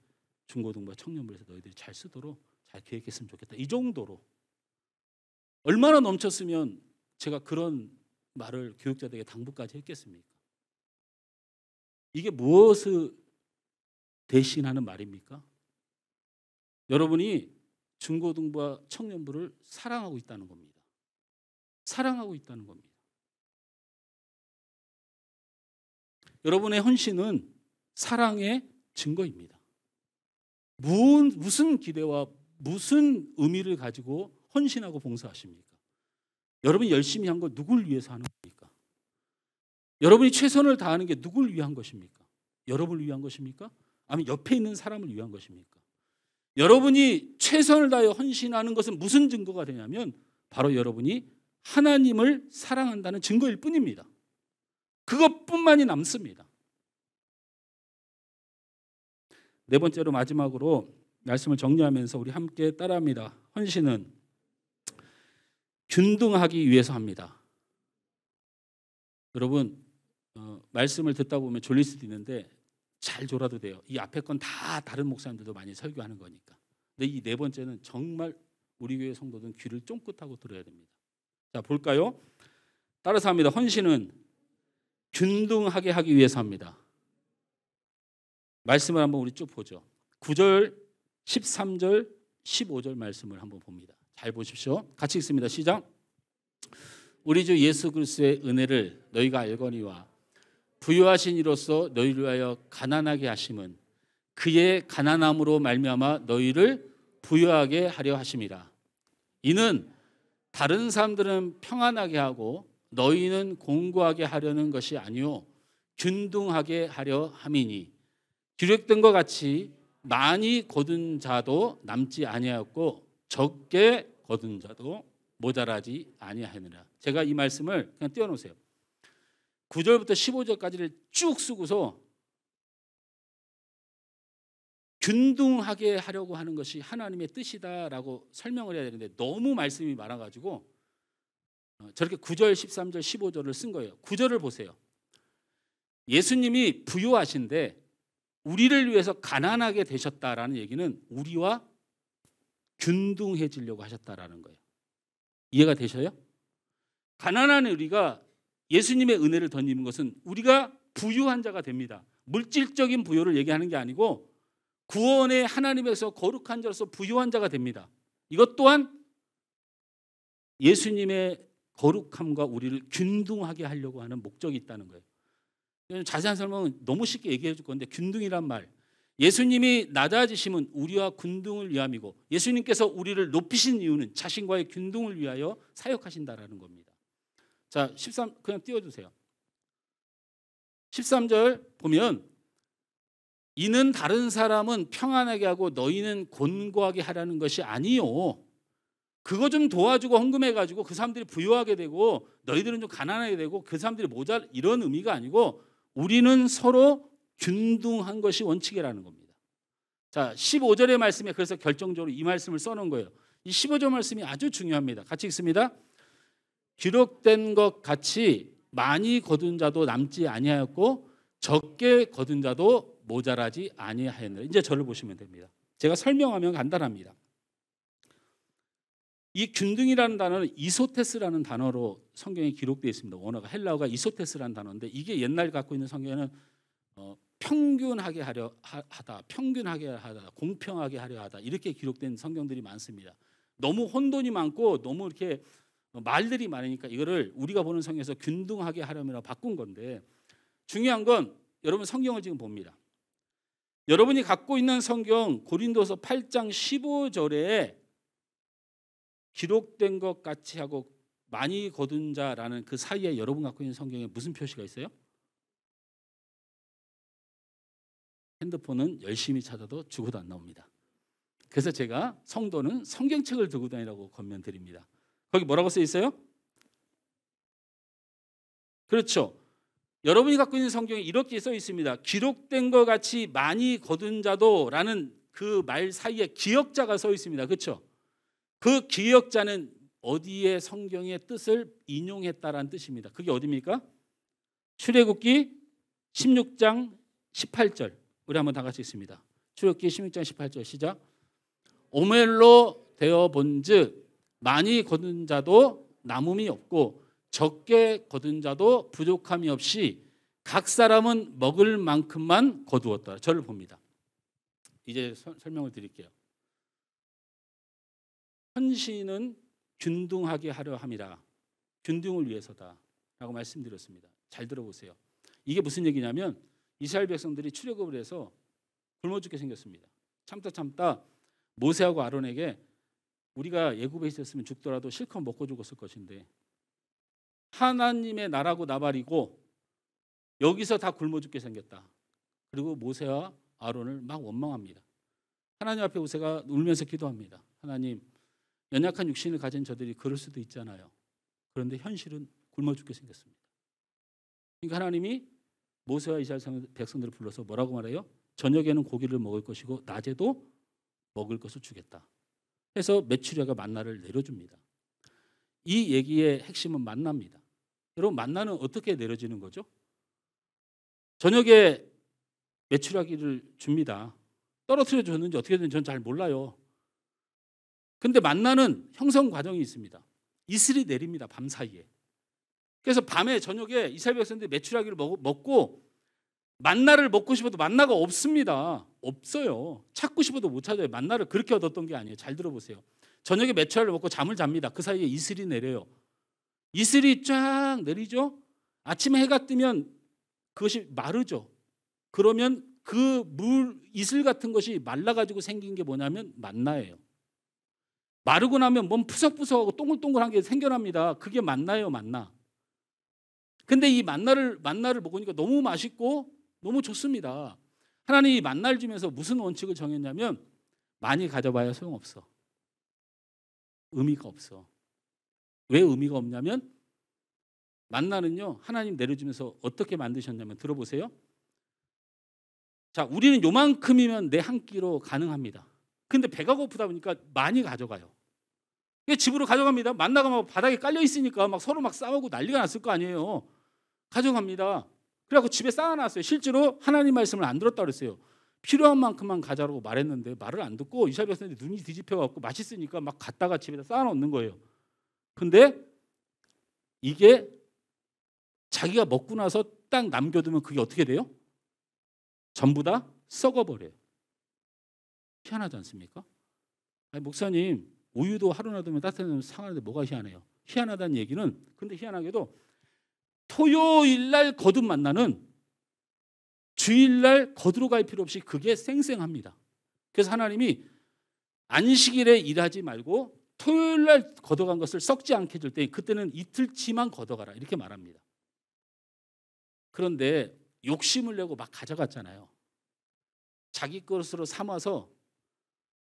중고등부와 청년부에서 너희들이 잘 쓰도록 잘 계획했으면 좋겠다. 이 정도로 얼마나 넘쳤으면 제가 그런 말을 교육자들에게 당부까지 했겠습니까? 이게 무엇을 대신하는 말입니까? 여러분이 중고등부와 청년부를 사랑하고 있다는 겁니다. 사랑하고 있다는 겁니다. 여러분의 헌신은 사랑의 증거입니다. 무슨 기대와 무슨 의미를 가지고 헌신하고 봉사하십니까? 여러분이 열심히 한 거 누굴 위해서 하는 겁니까? 여러분이 최선을 다하는 게 누굴 위한 것입니까? 여러분을 위한 것입니까? 아니면 옆에 있는 사람을 위한 것입니까? 여러분이 최선을 다해 헌신하는 것은 무슨 증거가 되냐면 바로 여러분이 하나님을 사랑한다는 증거일 뿐입니다. 그것뿐만이 남습니다. 네 번째로 마지막으로 말씀을 정리하면서 우리 함께 따라합니다. 헌신은 균등하기 위해서 합니다. 여러분 말씀을 듣다 보면 졸릴 수도 있는데 잘 졸아도 돼요. 이 앞에 건 다 다른 목사님들도 많이 설교하는 거니까. 근데 이 네 번째는 정말 우리 교회 성도들은 귀를 쫑긋하고 들어야 됩니다. 자, 볼까요? 따라서 합니다. 헌신은 균등하게 하기 위해서 합니다. 말씀을 한번 우리 쭉 보죠. 9절, 13절, 15절 말씀을 한번 봅니다. 잘 보십시오. 같이 읽습니다. 시작. 우리 주 예수 그리스도의 은혜를 너희가 알거니와 부유하신 이로써 너희를 위하여 가난하게 하심은 그의 가난함으로 말미암아 너희를 부유하게 하려 하심이라. 이는 다른 사람들은 평안하게 하고 너희는 공고하게 하려는 것이 아니요 균등하게 하려 함이니 기록된 것 같이 많이 거둔 자도 남지 아니하였고 적게 거둔 자도 모자라지 아니하느니라. 제가 이 말씀을 그냥 띄워놓으세요. 9절부터 15절까지를 쭉 쓰고서 균등하게 하려고 하는 것이 하나님의 뜻이다라고 설명을 해야 되는데 너무 말씀이 많아가지고 저렇게 9절, 13절, 15절을 쓴 거예요. 9절을 보세요. 예수님이 부유하신데 우리를 위해서 가난하게 되셨다라는 얘기는 우리와 균등해지려고 하셨다라는 거예요. 이해가 되셔요? 가난한 우리가 예수님의 은혜를 덧입는 것은 우리가 부유한 자가 됩니다. 물질적인 부유를 얘기하는 게 아니고 구원의 하나님에서 거룩한 자로서 부유한 자가 됩니다. 이것 또한 예수님의 거룩함과 우리를 균등하게 하려고 하는 목적이 있다는 거예요. 자세한 설명은 너무 쉽게 얘기해 줄 건데 균등이란 말, 예수님이 낮아지심은 우리와 균등을 위함이고 예수님께서 우리를 높이신 이유는 자신과의 균등을 위하여 사역하신다라는 겁니다. 자, 13 그냥 띄워주세요. 13절 보면 이는 다른 사람은 평안하게 하고 너희는 곤고하게 하라는 것이 아니요. 그거 좀 도와주고 헌금해가지고 그 사람들이 부유하게 되고 너희들은 좀 가난하게 되고 그 사람들이 모자 이런 의미가 아니고 우리는 서로 균등한 것이 원칙이라는 겁니다. 자, 15절의 말씀에 그래서 결정적으로 이 말씀을 써놓은 거예요. 이 15절 말씀이 아주 중요합니다. 같이 읽습니다. 기록된 것 같이 많이 거둔 자도 남지 아니하였고 적게 거둔 자도 모자라지 아니하였느라. 이제 저를 보시면 됩니다. 제가 설명하면 간단합니다. 이 균등이라는 단어는 이소테스라는 단어로 성경에 기록되어 있습니다. 원어가 헬라어가 이소테스라는 단어인데 이게 옛날 갖고 있는 성경에는 평균하게 하려 하다, 평균하게 하다, 공평하게 하려 하다 이렇게 기록된 성경들이 많습니다. 너무 혼돈이 많고 너무 이렇게 말들이 많으니까 이거를 우리가 보는 성경에서 균등하게 하려면 바꾼 건데 중요한 건 여러분 성경을 지금 봅니다. 여러분이 갖고 있는 성경 고린도서 8장 15절에 기록된 것 같이 하고 많이 거둔 자라는 그 사이에 여러분 갖고 있는 성경에 무슨 표시가 있어요? 핸드폰은 열심히 찾아도 죽어도 안 나옵니다. 그래서 제가 성도는 성경책을 들고 다니라고 권면드립니다. 거기 뭐라고 써 있어요? 그렇죠. 여러분이 갖고 있는 성경에 이렇게 써 있습니다. 기록된 것 같이 많이 거둔 자도라는 그 말 사이에 기역자가 써 있습니다. 그렇죠? 그 기역자는 어디에 성경의 뜻을 인용했다라는 뜻입니다. 그게 어디입니까? 출애굽기 16장 18절. 우리 한번 다 같이 읽습니다. 출애굽기 16장 18절 시작. 오멜로 되어 본즉 많이 거둔 자도 남음이 없고 적게 거둔 자도 부족함이 없이 각 사람은 먹을 만큼만 거두었다. 저를 봅니다. 이제 설명을 드릴게요. 헌신은 균등하게 하려 함이라. 균등을 위해서다 라고 말씀드렸습니다. 잘 들어보세요. 이게 무슨 얘기냐면 이스라엘 백성들이 출애굽을 해서 굶어 죽게 생겼습니다. 참다 모세하고 아론에게 우리가 애굽에 있었으면 죽더라도 실컷 먹고 죽었을 것인데 하나님의 나라고 나발이고 여기서 다 굶어 죽게 생겼다. 그리고 모세와 아론을 막 원망합니다. 하나님 앞에 모세가 울면서 기도합니다. 하나님, 연약한 육신을 가진 저들이 그럴 수도 있잖아요. 그런데 현실은 굶어 죽게 생겼습니다. 그러니까 하나님이 모세와 이스라엘 백성들을 불러서 뭐라고 말해요? 저녁에는 고기를 먹을 것이고 낮에도 먹을 것을 주겠다. 해서 메추리아가 만나를 내려줍니다. 이 얘기의 핵심은 만나입니다. 여러분, 만나는 어떻게 내려지는 거죠? 저녁에 메추라기를 줍니다. 떨어뜨려 줬는지 어떻게 되는지 저는 잘 몰라요. 근데 만나는 형성 과정이 있습니다. 이슬이 내립니다. 밤 사이에. 그래서 밤에 저녁에 이스라엘 백성들이 메추라기를 먹고 만나를 먹고 싶어도 만나가 없습니다. 없어요. 찾고 싶어도 못 찾아요. 만나를 그렇게 얻었던 게 아니에요. 잘 들어보세요. 저녁에 메추라기를 먹고 잠을 잡니다. 그 사이에 이슬이 내려요. 이슬이 쫙 내리죠. 아침에 해가 뜨면 그것이 마르죠. 그러면 그 물 이슬 같은 것이 말라가지고 생긴 게 뭐냐면 만나예요. 마르고 나면 몸 푸석푸석하고 동글동글한 게 생겨납니다. 그게 만나예요, 만나. 근데 이 만나를 먹으니까 너무 맛있고 너무 좋습니다. 하나님이 만나를 주면서 무슨 원칙을 정했냐면 많이 가져봐야 소용없어. 의미가 없어. 왜 의미가 없냐면 만나는요, 하나님 내려주면서 어떻게 만드셨냐면 들어보세요. 자, 우리는 요만큼이면 내 한 끼로 가능합니다. 근데 배가 고프다 보니까 많이 가져가요. 집으로 가져갑니다. 만나가 막 바닥에 깔려 있으니까 막 서로 막 싸우고 난리가 났을 거 아니에요. 가져갑니다. 그래갖고 집에 쌓아놨어요. 실제로 하나님 말씀을 안 들었다 그랬어요. 필요한 만큼만 가져라고 말했는데 말을 안 듣고 이스라엘 백성들이 눈이 뒤집혀갖고 맛있으니까 막 갖다가 집에다 쌓아놓는 거예요. 근데 이게 자기가 먹고 나서 딱 남겨두면 그게 어떻게 돼요? 전부 다 썩어버려요. 희한하지 않습니까? 아니, 목사님, 우유도 하루 놔두면 따뜻하면 상하는데 뭐가 희한해요? 희한하다는 얘기는, 근데 희한하게도 토요일 날 거듭 만나는 주일 날 거두러 갈 필요 없이 그게 쌩쌩합니다. 그래서 하나님이 안식일에 일하지 말고 토요일 날 걷어간 것을 썩지 않게 줄 때 그때는 이틀치만 걷어가라 이렇게 말합니다. 그런데 욕심을 내고 막 가져갔잖아요. 자기 것으로 삼아서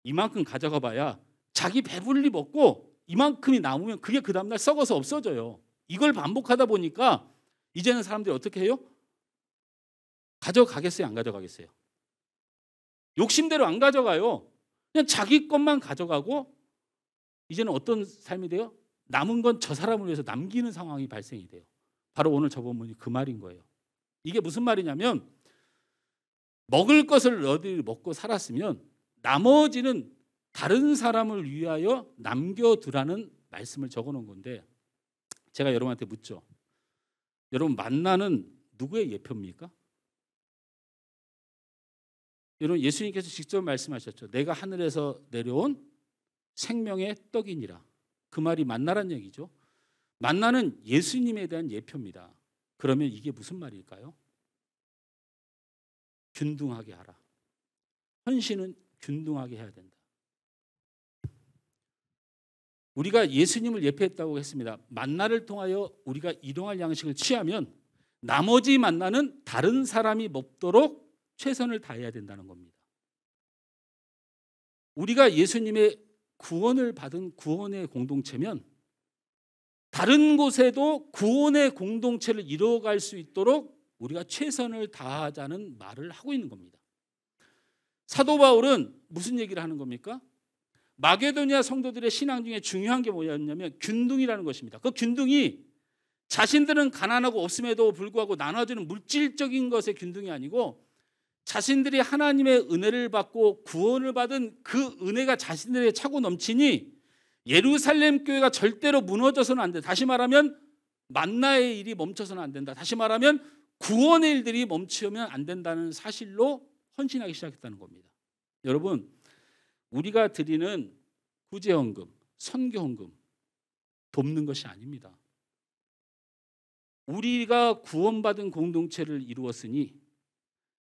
이만큼 가져가 봐야 자기 배불리 먹고 이만큼이 남으면 그게 그 다음날 썩어서 없어져요. 이걸 반복하다 보니까 이제는 사람들이 어떻게 해요? 가져가겠어요? 안 가져가겠어요? 욕심대로 안 가져가요. 그냥 자기 것만 가져가고 이제는 어떤 삶이 돼요? 남은 건 저 사람을 위해서 남기는 상황이 발생이 돼요. 바로 오늘 저 본문이 그 말인 거예요. 이게 무슨 말이냐면 먹을 것을 너희들이 먹고 살았으면 나머지는 다른 사람을 위하여 남겨두라는 말씀을 적어놓은 건데 제가 여러분한테 묻죠. 여러분, 만나는 누구의 예표입니까? 여러분, 예수님께서 직접 말씀하셨죠. 내가 하늘에서 내려온 생명의 떡이니라. 그 말이 만나란 얘기죠. 만나는 예수님에 대한 예표입니다. 그러면 이게 무슨 말일까요? 균등하게 하라. 헌신은 균등하게 해야 된다. 우리가 예수님을 예표했다고 했습니다. 만나를 통하여 우리가 일용할 양식을 취하면 나머지 만나는 다른 사람이 먹도록 최선을 다해야 된다는 겁니다. 우리가 예수님의 구원을 받은 구원의 공동체면 다른 곳에도 구원의 공동체를 이루어갈 수 있도록 우리가 최선을 다하자는 말을 하고 있는 겁니다. 사도 바울은 무슨 얘기를 하는 겁니까? 마게도니아 성도들의 신앙 중에 중요한 게 뭐였냐면 균등이라는 것입니다. 그 균등이 자신들은 가난하고 없음에도 불구하고 나눠주는 물질적인 것의 균등이 아니고 자신들이 하나님의 은혜를 받고 구원을 받은 그 은혜가 자신들에게 차고 넘치니 예루살렘 교회가 절대로 무너져서는 안 된다. 다시 말하면 만나의 일이 멈춰서는 안 된다. 다시 말하면 구원의 일들이 멈추면 안 된다는 사실로 헌신하기 시작했다는 겁니다. 여러분, 우리가 드리는 구제헌금, 선교헌금 돕는 것이 아닙니다. 우리가 구원받은 공동체를 이루었으니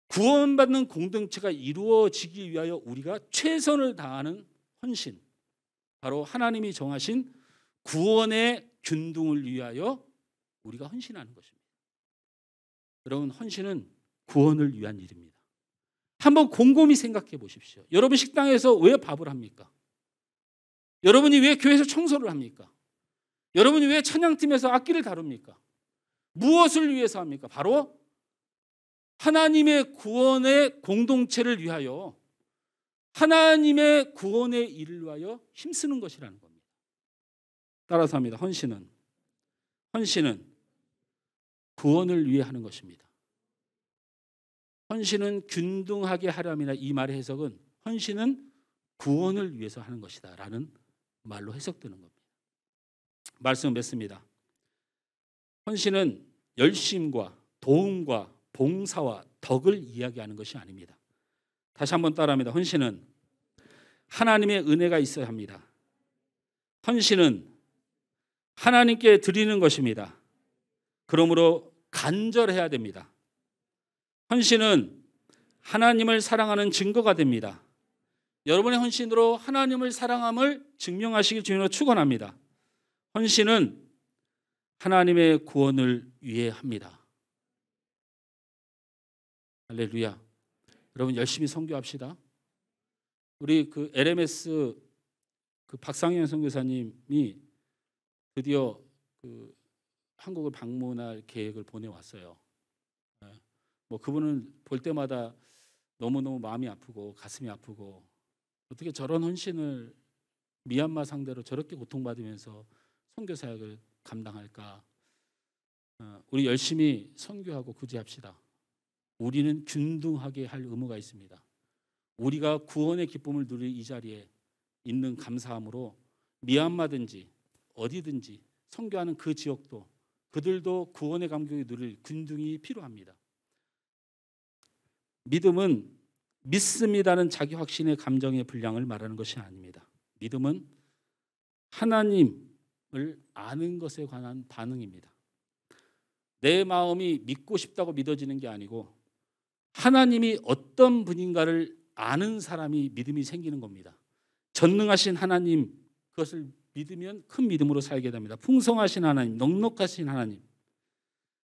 구원받는 공동체가 이루어지기 위하여 우리가 최선을 다하는 헌신, 바로 하나님이 정하신 구원의 균등을 위하여 우리가 헌신하는 것입니다. 여러분, 헌신은 구원을 위한 일입니다. 한번 곰곰이 생각해 보십시오. 여러분 식당에서 왜 밥을 합니까? 여러분이 왜 교회에서 청소를 합니까? 여러분이 왜 찬양팀에서 악기를 다룹니까? 무엇을 위해서 합니까? 바로 하나님의 구원의 공동체를 위하여, 하나님의 구원의 일을 위하여 힘쓰는 것이라는 겁니다. 따라서 합니다. 헌신은 구원을 위해 하는 것입니다. 헌신은 균등하게 하렴이나, 이 말의 해석은 헌신은 구원을 위해서 하는 것이다 라는 말로 해석되는 겁니다. 말씀은 맺습니다. 헌신은 열심과 도움과 봉사와 덕을 이야기하는 것이 아닙니다. 다시 한번 따라합니다. 헌신은 하나님의 은혜가 있어야 합니다. 헌신은 하나님께 드리는 것입니다. 그러므로 간절해야 됩니다. 헌신은 하나님을 사랑하는 증거가 됩니다. 여러분의 헌신으로 하나님을 사랑함을 증명하시길 주님으로 축원합니다. 헌신은 하나님의 구원을 위해 합니다. 할렐루야. 여러분 열심히 선교합시다. 우리 그 LMS 그 박상현 선교사님이 드디어 그 한국을 방문할 계획을 보내왔어요. 뭐 그분은 볼 때마다 너무너무 마음이 아프고 가슴이 아프고, 어떻게 저런 헌신을 미얀마 상대로 저렇게 고통받으면서 선교 사역을 감당할까? 우리 열심히 선교하고 구제합시다. 우리는 균등하게 할 의무가 있습니다. 우리가 구원의 기쁨을 누릴 이 자리에 있는 감사함으로 미얀마든지 어디든지 선교하는 그 지역도, 그들도 구원의 감격이 누릴 균등이 필요합니다. 믿음은 믿습니다는 자기 확신의 감정의 분량을 말하는 것이 아닙니다. 믿음은 하나님을 아는 것에 관한 반응입니다. 내 마음이 믿고 싶다고 믿어지는 게 아니고 하나님이 어떤 분인가를 아는 사람이 믿음이 생기는 겁니다. 전능하신 하나님, 그것을 믿으면 큰 믿음으로 살게 됩니다. 풍성하신 하나님, 넉넉하신 하나님,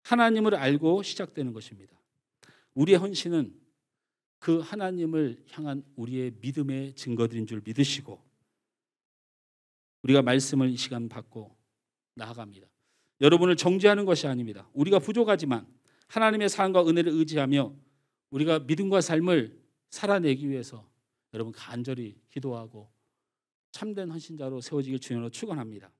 하나님을 알고 시작되는 것입니다. 우리의 헌신은 그 하나님을 향한 우리의 믿음의 증거들인 줄 믿으시고, 우리가 말씀을 이 시간 받고 나아갑니다. 여러분을 정죄하는 것이 아닙니다. 우리가 부족하지만 하나님의 사랑과 은혜를 의지하며 우리가 믿음과 삶을 살아내기 위해서 여러분 간절히 기도하고 참된 헌신자로 세워지길 주님으로 축원합니다.